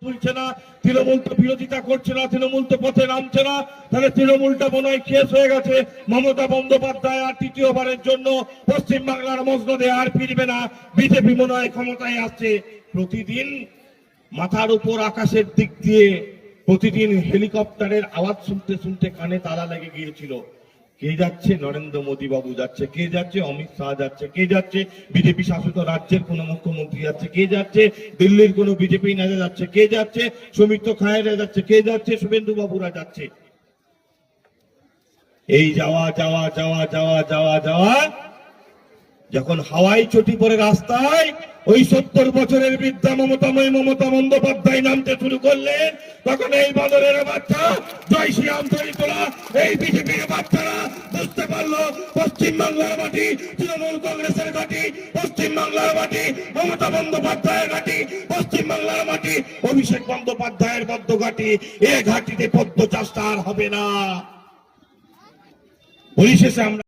তুলছে না, তৃণমূল তো বিরোধিতা করছে না, তৃণমূল তো পথে নামছে না, তাহলে তৃণমূলটা মনে হয় শেষ হয়ে গেছে। মমতা বন্দ্যোপাধ্যায় আর তৃতীয়বারের জন্য পশ্চিমবাংলার মসনদে আর ফিরবে না, বিজেপি মনে হয় ক্ষমতায় আসছে। প্রতিদিন মাথার উপর আকাশের দিক দিয়ে প্রতিদিন হেলিকপ্টারের আওয়াজ শুনতে শুনতে কানে তালা লেগে গিয়েছিল। কে যাচ্ছে? নরেন্দ্র মোদী বাবু যাচ্ছে। কে যাচ্ছে? অমিত শাহ যাচ্ছে। কে যাচ্ছে? বিজেপি শাসিত রাজ্যের কোন মুখ্যমন্ত্রী যাচ্ছে। কে যাচ্ছে? দিল্লির কোন বিজেপি নেতা যাচ্ছে। কে যাচ্ছে? সৌমিত্র খায়েরা যাচ্ছে। কে যাচ্ছে? শুভেন্দু বাবুরা যাচ্ছে। এই যাওয়া যাওয়া যাওয়া যাওয়া যাওয়া যাওয়া যখন হাওয়াই চটি পরে রাস্তায় ওই 70 বছরের বৃদ্ধা মমতা বন্দ্যোপাধ্যায় নামতে শুরু করলেন, তখন এই বাদরের বাচ্চা জয় শ্রীরাম তৈরি তোলা এই বিজেপির বাচ্চারা বুঝতে পারলো পশ্চিমবাংলার মাটি তৃণমূল কংগ্রেসের ঘাঁটি, পশ্চিমবাংলার মাটি মমতা বন্দ্যোপাধ্যায়ের ঘাঁটি, পশ্চিমবাংলার মাটি অভিষেক বন্দ্যোপাধ্যায়ের পদ্ম ঘাঁটি। এ ঘাঁটিতে পদ্ম চাষটা আর হবে না। পরিশেষে আমরা